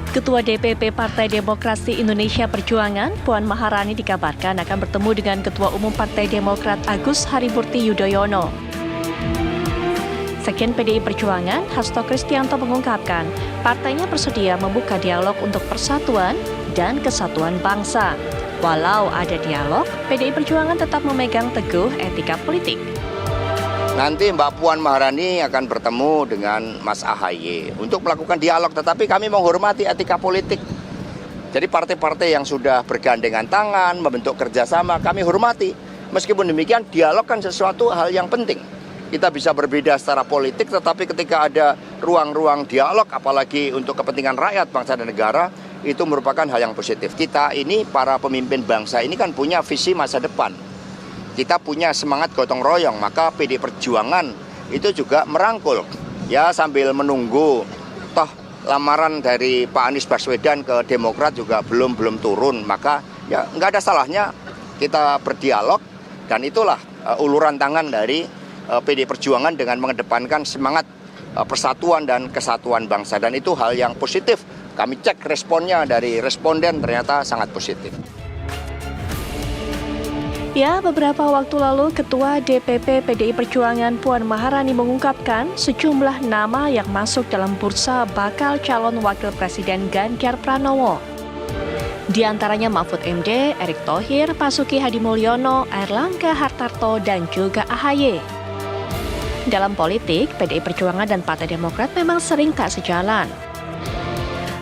Ketua DPP Partai Demokrasi Indonesia Perjuangan, Puan Maharani dikabarkan akan bertemu dengan Ketua Umum Partai Demokrat Agus Harimurti Yudhoyono. Sekjen PDI Perjuangan, Hasto Kristianto mengungkapkan, partainya bersedia membuka dialog untuk persatuan dan kesatuan bangsa. Walau ada dialog, PDI Perjuangan tetap memegang teguh etika politik. Nanti Mbak Puan Maharani akan bertemu dengan Mas AHY untuk melakukan dialog, tetapi kami menghormati etika politik. Jadi partai-partai yang sudah bergandengan tangan, membentuk kerjasama, kami hormati. Meskipun demikian, dialog kan sesuatu hal yang penting. Kita bisa berbeda secara politik, tetapi ketika ada ruang-ruang dialog, apalagi untuk kepentingan rakyat, bangsa dan negara, itu merupakan hal yang positif. Kita ini, para pemimpin bangsa ini kan punya visi masa depan. Kita punya semangat gotong royong, maka PD Perjuangan itu juga merangkul. Ya sambil menunggu, toh lamaran dari Pak Anies Baswedan ke Demokrat juga belum turun. Maka ya nggak ada salahnya kita berdialog, dan itulah uluran tangan dari PD Perjuangan dengan mengedepankan semangat persatuan dan kesatuan bangsa. Dan itu hal yang positif. Kami cek responnya dari responden ternyata sangat positif. Ya, beberapa waktu lalu Ketua DPP PDI Perjuangan Puan Maharani mengungkapkan sejumlah nama yang masuk dalam bursa bakal calon wakil presiden Ganjar Pranowo. Di antaranya Mahfud MD, Erick Thohir, Basuki Hadimulyono, Airlangga Hartarto, dan juga AHY. Dalam politik, PDI Perjuangan dan Partai Demokrat memang sering tak sejalan.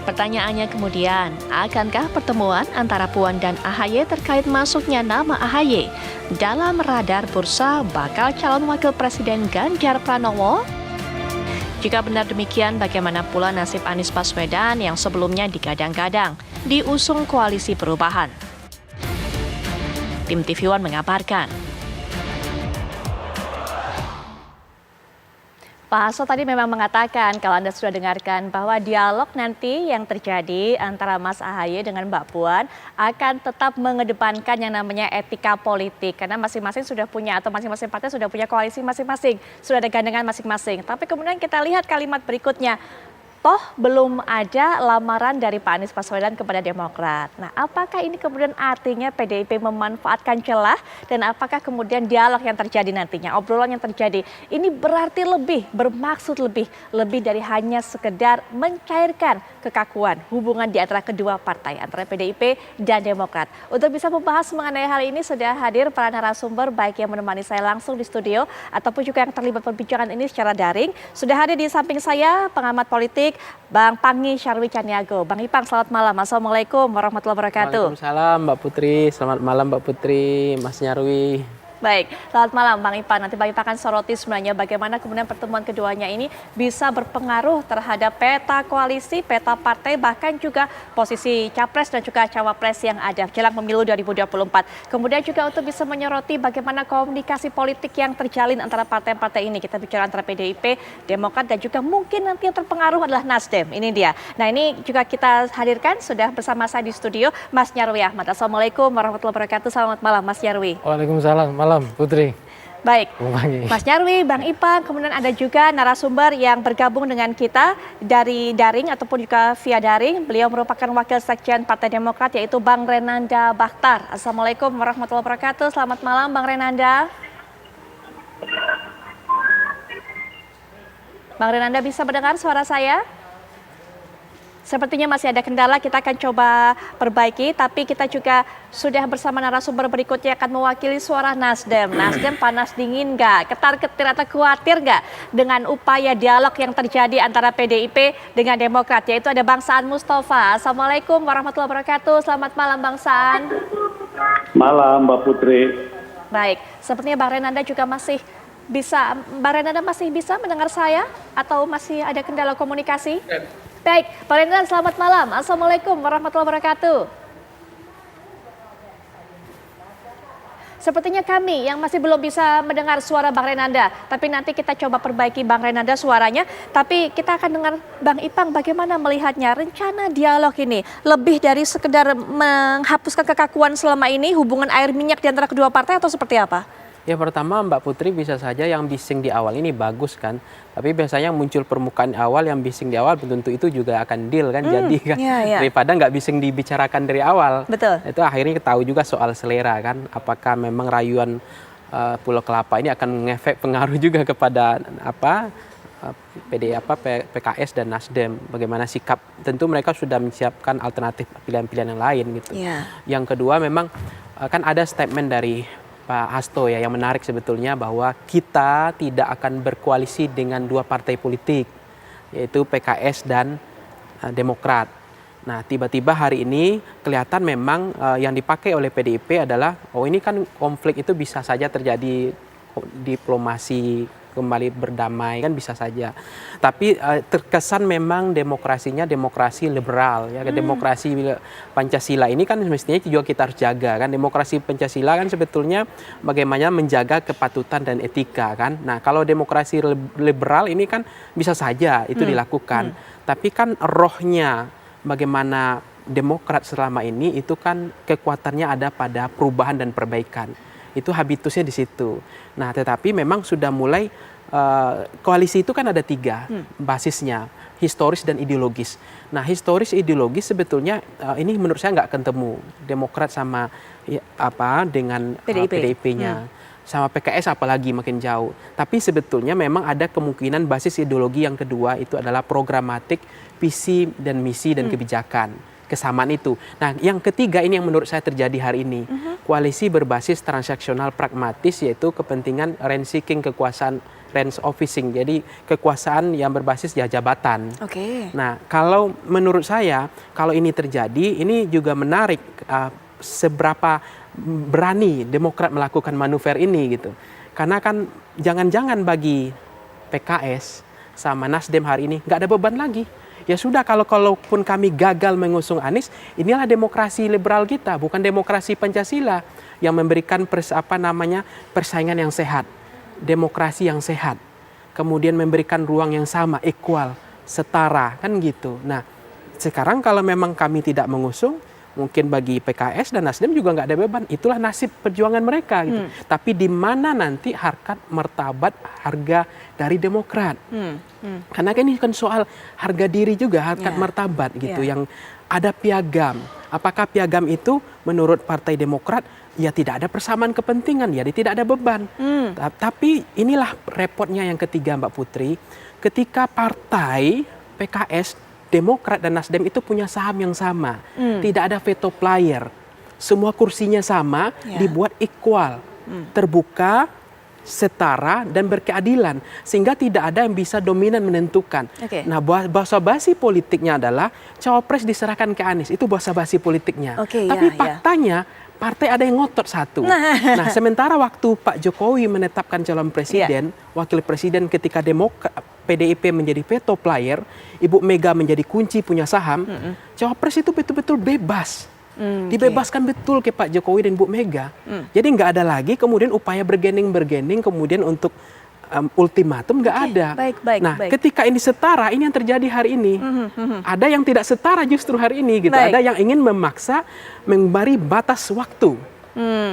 Pertanyaannya kemudian, akankah pertemuan antara Puan dan AHY terkait masuknya nama AHY dalam radar bursa bakal calon wakil presiden Ganjar Pranowo? Jika benar demikian, bagaimana pula nasib Anies Baswedan yang sebelumnya digadang-gadang diusung koalisi perubahan? Tim TV One mengabarkan. Pak Hasto tadi memang mengatakan, kalau Anda sudah dengarkan, bahwa dialog nanti yang terjadi antara Mas AHY dengan Mbak Puan akan tetap mengedepankan yang namanya etika politik. Karena masing-masing sudah punya, atau masing-masing partai sudah punya koalisi masing-masing, sudah ada gandengan masing-masing. Tapi kemudian kita lihat kalimat berikutnya, toh belum ada lamaran dari Pak Anies Baswedan kepada Demokrat. Nah, apakah ini kemudian artinya PDIP memanfaatkan celah, dan apakah kemudian dialog yang terjadi nantinya, obrolan yang terjadi, ini berarti bermaksud lebih dari hanya sekedar mencairkan kekakuan hubungan di antara kedua partai, antara PDIP dan Demokrat. Untuk bisa membahas mengenai hal ini sudah hadir para narasumber, baik yang menemani saya langsung di studio ataupun juga yang terlibat perbincangan ini secara daring. Sudah hadir di samping saya pengamat politik Bang Pangi Syarwi Caniago. Bang Ipang, selamat malam. Assalamualaikum warahmatullahi wabarakatuh. Waalaikumsalam Mbak Putri. Selamat malam Mbak Putri, Mas Nyarwi. Baik, selamat malam Bang Ipang. Nanti Bang Ipang akan soroti sebenarnya bagaimana kemudian pertemuan keduanya ini bisa berpengaruh terhadap peta koalisi, peta partai, bahkan juga posisi capres dan juga cawapres yang ada jelang pemilu 2024. Kemudian juga untuk bisa menyoroti bagaimana komunikasi politik yang terjalin antara partai-partai ini. Kita bicara antara PDIP, Demokrat, dan juga mungkin nanti yang terpengaruh adalah Nasdem. Ini dia. Nah, ini juga kita hadirkan sudah bersama saya di studio Mas Nyarwi Ahmad. Assalamualaikum warahmatullahi wabarakatuh. Selamat malam Mas Nyarwi. Waalaikumsalam. Malam Putri. Baik, Mas Nyarwi, Bang Ipang, kemudian ada juga narasumber yang bergabung dengan kita dari daring ataupun juga via daring. Beliau merupakan Wakil Sekjen Partai Demokrat, yaitu Bang Renanda Bakhtar. Assalamualaikum warahmatullahi wabarakatuh. Selamat malam Bang Renanda. Bang Renanda, bisa mendengar suara saya? Sepertinya masih ada kendala, kita akan coba perbaiki, tapi kita juga sudah bersama narasumber berikutnya akan mewakili suara Nasdem. Nasdem panas dingin nggak? Ketar-ketir atau khawatir nggak dengan upaya dialog yang terjadi antara PDIP dengan Demokrat? Yaitu ada Bang Saan Mustafa. Assalamualaikum warahmatullahi wabarakatuh. Selamat malam Bang Saan. Malam Mbak Putri. Baik, sepertinya Bang Renanda juga masih bisa, Bang Renanda masih bisa mendengar saya atau masih ada kendala komunikasi? Baik, Pak Renanda, selamat malam. Assalamualaikum warahmatullahi wabarakatuh. Sepertinya kami yang masih belum bisa mendengar suara Bang Renanda, tapi nanti kita coba perbaiki Bang Renanda suaranya. Tapi kita akan dengar Bang Ipang bagaimana melihatnya rencana dialog ini. Lebih dari sekedar menghapuskan kekakuan selama ini, hubungan air minyak di antara kedua partai atau seperti apa? Ya pertama Mbak Putri bisa saja yang bising di awal ini bagus kan, tapi biasanya muncul permukaan awal yang bising di awal belum tentu itu juga akan deal kan, jadi kan daripada nggak bising dibicarakan dari awal. Betul. Itu akhirnya tahu juga soal selera kan, apakah memang rayuan Pulau Kelapa ini akan mengefek pengaruh juga kepada PKS dan Nasdem, bagaimana sikap, tentu mereka sudah menyiapkan alternatif pilihan-pilihan yang lain gitu. Yang kedua memang kan ada statement dari Pak Hasto ya yang menarik sebetulnya, bahwa kita tidak akan berkoalisi dengan dua partai politik, yaitu PKS dan Demokrat. Nah tiba-tiba hari ini kelihatan memang yang dipakai oleh PDIP adalah, oh ini kan konflik itu bisa saja terjadi diplomasi, kembali berdamai kan bisa saja. Tapi terkesan memang demokrasinya demokrasi liberal ya. Demokrasi Pancasila ini kan mestinya juga kita harus jaga kan. Demokrasi Pancasila kan sebetulnya bagaimana menjaga kepatutan dan etika kan. Nah, kalau demokrasi liberal ini kan bisa saja itu dilakukan. Tapi kan rohnya bagaimana Demokrat selama ini itu kan kekuatannya ada pada perubahan dan perbaikan. Itu habitusnya di situ. Nah, tetapi memang sudah mulai koalisi itu kan ada 3 basisnya, historis dan ideologis. Nah, historis ideologis sebetulnya ini menurut saya nggak ketemu Demokrat sama dengan PDIP-nya. Sama PKS apalagi makin jauh. Tapi sebetulnya memang ada kemungkinan basis ideologi yang kedua itu adalah programatik, visi dan misi dan kebijakan. Kesamaan itu. Nah, yang ketiga ini yang menurut saya terjadi hari ini. Koalisi berbasis transaksional pragmatis, yaitu kepentingan rent seeking, kekuasaan range officing. Jadi kekuasaan yang berbasis jabatan. Nah, kalau menurut saya kalau ini terjadi, ini juga menarik seberapa berani Demokrat melakukan manuver ini gitu. Karena kan jangan-jangan bagi PKS sama Nasdem hari ini nggak ada beban lagi. Ya sudah, kalaupun kami gagal mengusung Anies, inilah demokrasi liberal kita, bukan demokrasi Pancasila yang memberikan persaingan yang sehat, demokrasi yang sehat, kemudian memberikan ruang yang sama, equal, setara, kan gitu. Nah, sekarang kalau memang kami tidak mengusung, mungkin bagi PKS dan Nasdem juga nggak ada beban. Itulah nasib perjuangan mereka gitu. Tapi di mana nanti harkat martabat harga dari Demokrat? Karena kan ini kan soal harga diri juga, harkat martabat gitu. Yang ada piagam. Apakah piagam itu menurut Partai Demokrat ya tidak ada persamaan kepentingan, ya tidak ada beban. Tapi inilah repotnya yang ketiga, Mbak Putri. Ketika partai PKS, Demokrat dan Nasdem itu punya saham yang sama, tidak ada veto player, semua kursinya sama, dibuat equal, terbuka, setara dan berkeadilan, sehingga tidak ada yang bisa dominan menentukan. Nah, bahasa basi politiknya adalah cawapres diserahkan ke Anies, itu bahasa basi politiknya. Tapi faktanya partai ada yang ngotot satu. Nah, sementara waktu Pak Jokowi menetapkan calon presiden, wakil presiden ketika PDIP menjadi veto player, Ibu Mega menjadi kunci punya saham, cawapres itu betul-betul bebas. Dibebaskan betul ke Pak Jokowi dan Ibu Mega. Jadi nggak ada lagi kemudian upaya bergening kemudian untuk ultimatum, nggak ada. Ketika ini setara, ini yang terjadi hari ini. Ada yang tidak setara justru hari ini gitu. Ada yang ingin memaksa memberi batas waktu.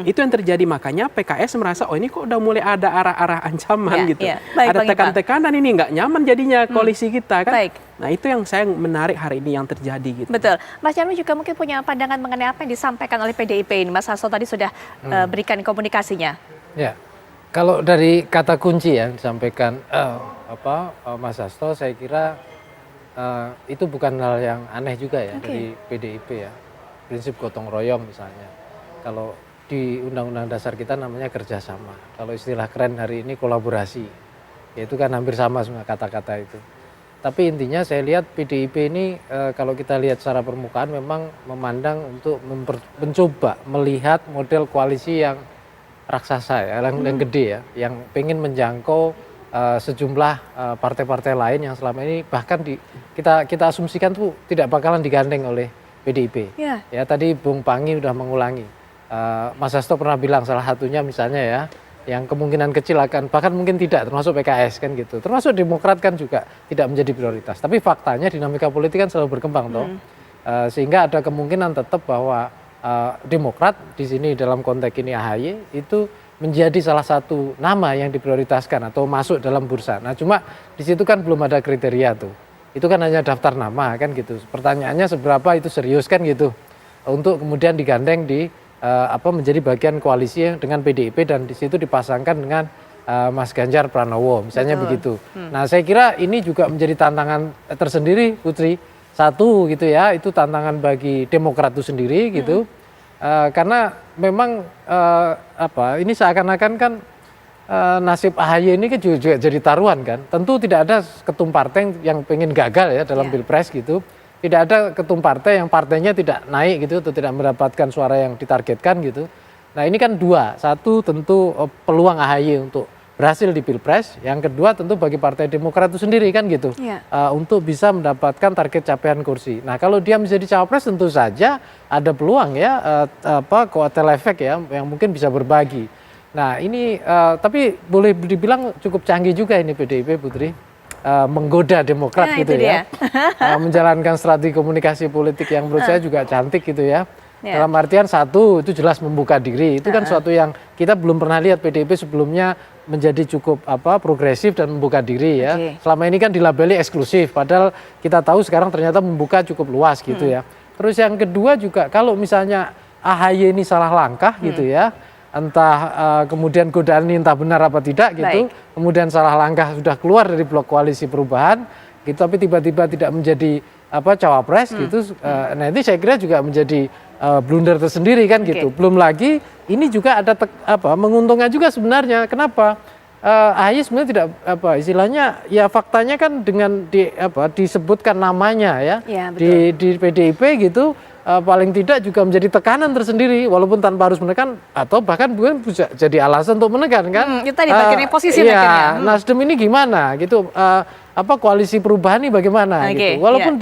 Itu yang terjadi, makanya PKS merasa oh ini kok udah mulai ada arah-arah ancaman gitu. Ada tekan-tekanan, ini nggak nyaman jadinya koalisi kita kan. Nah, itu yang saya menarik hari ini yang terjadi gitu. Betul. Mas Nyarwi juga mungkin punya pandangan mengenai apa yang disampaikan oleh PDIP ini. Mas Hasto tadi sudah berikan komunikasinya. Ya. Kalau dari kata kunci yang disampaikan Mas Hasto, saya kira itu bukan hal yang aneh juga ya dari PDIP ya. Prinsip gotong royong misalnya. Kalau di Undang-Undang Dasar kita namanya kerjasama. Kalau istilah keren hari ini kolaborasi. Ya itu kan hampir sama semua kata-kata itu. Tapi intinya saya lihat PDIP ini kalau kita lihat secara permukaan memang memandang untuk mencoba melihat model koalisi yang raksasa ya, yang gede ya, yang pengen menjangkau sejumlah partai-partai lain yang selama ini bahkan kita asumsikan tuh tidak bakalan digandeng oleh PDIP. Ya tadi Bung Pangi udah mengulangi. Mas Hasto pernah bilang salah satunya misalnya ya, yang kemungkinan kecil akan bahkan mungkin tidak termasuk PKS kan gitu, termasuk Demokrat kan juga tidak menjadi prioritas. Tapi faktanya dinamika politik kan selalu berkembang toh, sehingga ada kemungkinan tetap bahwa Demokrat di sini dalam konteks ini AHY itu menjadi salah satu nama yang diprioritaskan atau masuk dalam bursa. Nah cuma di situ kan belum ada kriteria tuh. Itu kan hanya daftar nama kan gitu. Pertanyaannya seberapa itu serius kan gitu. Untuk kemudian digandeng di menjadi bagian koalisi dengan PDIP dan di situ dipasangkan dengan Mas Ganjar Pranowo misalnya begitu. Nah saya kira ini juga menjadi tantangan tersendiri Putri. Satu gitu ya, itu tantangan bagi Demokrat itu sendiri gitu. Karena memang ini seakan-akan kan nasib AHY ini kan juga jadi taruhan kan. Tentu tidak ada ketum partai yang pengen gagal ya dalam pilpres gitu. Tidak ada ketum partai yang partainya tidak naik gitu atau tidak mendapatkan suara yang ditargetkan gitu. Nah ini kan dua. Satu tentu peluang AHY untuk berhasil di pilpres. Yang kedua tentu bagi Partai Demokrat itu sendiri kan gitu. Untuk bisa mendapatkan target capaian kursi. Nah kalau dia menjadi cawapres tentu saja ada peluang ya kotel efek ya yang mungkin bisa berbagi. Nah ini tapi boleh dibilang cukup canggih juga ini PDIP Putri. Menggoda Demokrat gitu ya. Menjalankan strategi komunikasi politik yang menurut saya juga cantik gitu ya. Dalam artian satu itu jelas membuka diri. Itu kan suatu yang kita belum pernah lihat PDIP sebelumnya menjadi cukup progresif dan membuka diri ya. Selama ini kan dilabeli eksklusif padahal kita tahu sekarang ternyata membuka cukup luas gitu ya. Terus yang kedua juga kalau misalnya AHY ini salah langkah gitu ya. Entah kemudian godaan ini entah benar apa tidak gitu. Kemudian salah langkah sudah keluar dari blok koalisi perubahan gitu tapi tiba-tiba tidak menjadi cawapres gitu. Nah ini saya kira juga menjadi blunder tersendiri kan gitu. Belum lagi ini juga ada menguntungkan juga sebenarnya. Kenapa? AHY sebenarnya tidak istilahnya ya faktanya kan dengan disebutkan namanya ya, di PDIP gitu. Paling tidak juga menjadi tekanan tersendiri walaupun tanpa harus menekan atau bahkan bukan bisa jadi alasan untuk menekan kan. Itu tadi bagian posisi ya, Nasdem ini gimana gitu koalisi perubahan ini bagaimana gitu. Walaupun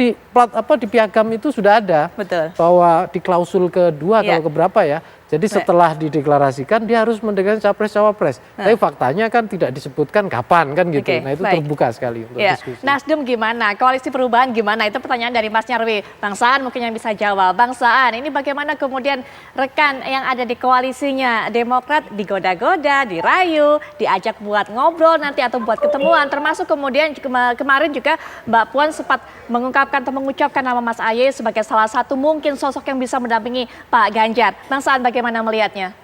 di piagam itu sudah ada bahwa di klausul kedua kalau keberapa ya. Jadi setelah dideklarasikan dia harus mendeklarasikan capres-cawapres. Tapi faktanya kan tidak disebutkan kapan kan gitu. Nah itu terbuka sekali untuk diskusi. Nasdem gimana? Koalisi perubahan gimana? Itu pertanyaan dari Mas Nyarwi. Bang Saan mungkin yang bisa jawab. Bang Saan ini bagaimana kemudian rekan yang ada di koalisinya Demokrat digoda-goda, dirayu, diajak buat ngobrol nanti atau buat ketemuan. Termasuk kemudian kemarin juga Mbak Puan sempat mengungkapkan atau mengucapkan nama Mas AHY sebagai salah satu mungkin sosok yang bisa mendampingi Pak Ganjar. Bang Saan bagaimana melihatnya?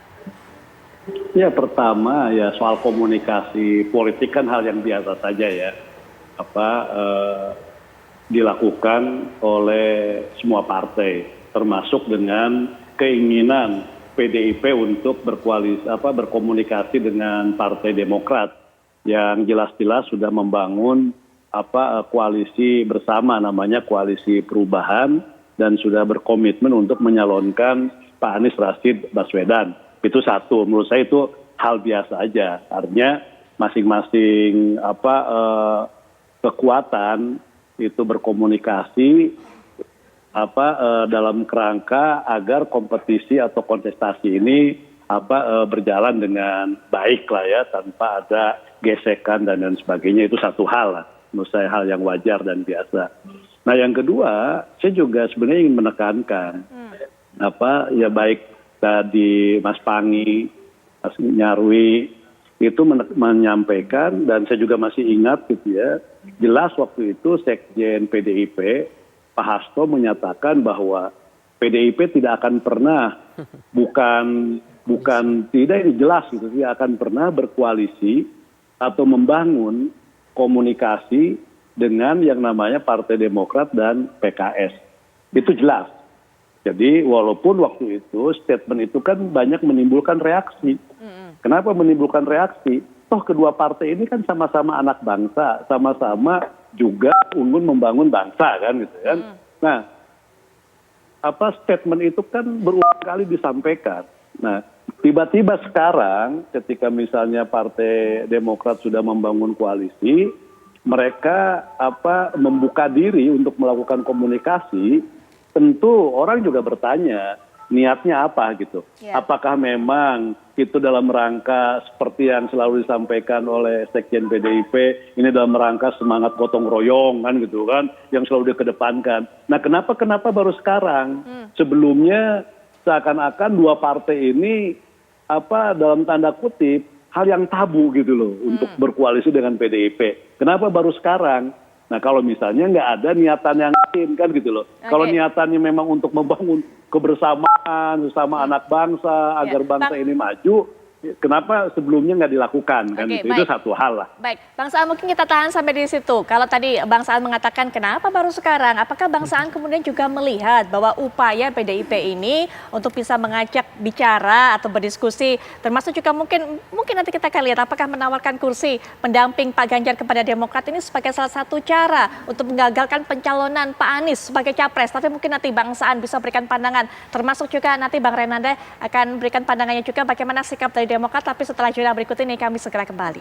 Ya pertama ya soal komunikasi politik kan hal yang biasa saja ya. Dilakukan oleh semua partai termasuk dengan keinginan PDIP untuk berkomunikasi dengan Partai Demokrat yang jelas-jelas sudah membangun koalisi bersama namanya koalisi perubahan dan sudah berkomitmen untuk menyalonkan Pak Anies Rashid Baswedan. Itu satu, menurut saya itu hal biasa aja. Artinya masing-masing kekuatan itu berkomunikasi dalam kerangka agar kompetisi atau kontestasi ini berjalan dengan baik lah ya, tanpa ada gesekan dan sebagainya. Itu satu hal lah. Menurut saya hal yang wajar dan biasa. Nah yang kedua, saya juga sebenarnya ingin menekankan ya baik tadi Mas Pangi, Mas Nyarwi itu menyampaikan dan saya juga masih ingat gitu ya, jelas waktu itu Sekjen PDIP Pak Hasto menyatakan bahwa PDIP tidak akan pernah bukan tidak ini jelas gitu, tidak akan pernah berkoalisi atau membangun komunikasi dengan yang namanya Partai Demokrat dan PKS. Itu jelas. Jadi walaupun waktu itu statement itu kan banyak menimbulkan reaksi. Kenapa menimbulkan reaksi? Toh kedua partai ini kan sama-sama anak bangsa, sama-sama juga ingin membangun bangsa kan gitu kan. Nah, statement itu kan berulang kali disampaikan. Nah, tiba-tiba sekarang ketika misalnya Partai Demokrat sudah membangun koalisi, mereka membuka diri untuk melakukan komunikasi, tentu orang juga bertanya niatnya apa gitu. Apakah memang itu dalam rangka seperti yang selalu disampaikan oleh Sekjen PDIP, ini dalam rangka semangat gotong royong kan gitu kan, yang selalu dikedepankan. Nah kenapa baru sekarang? Sebelumnya seakan-akan dua partai ini dalam tanda kutip hal yang tabu gitu loh untuk berkoalisi dengan PDIP. Kenapa baru sekarang? Nah kalau misalnya nggak ada niatan yang lain kan gitu loh. Kalau niatannya memang untuk membangun kebersamaan sesama anak bangsa agar bangsa ini maju, kenapa sebelumnya nggak dilakukan kan? Itu satu hal lah. Baik, Bang Saan mungkin kita tahan sampai di situ. Kalau tadi Bang Saan mengatakan kenapa baru sekarang, apakah Bang Saan kemudian juga melihat bahwa upaya PDIP ini untuk bisa mengajak bicara atau berdiskusi, termasuk juga mungkin nanti kita akan lihat apakah menawarkan kursi pendamping Pak Ganjar kepada Demokrat ini sebagai salah satu cara untuk menggagalkan pencalonan Pak Anies sebagai capres. Tapi mungkin nanti Bang Saan bisa berikan pandangan, termasuk juga nanti Bang Renanda akan berikan pandangannya juga bagaimana sikap dari Demokrat, tapi setelah jeda berikut ini kami segera kembali.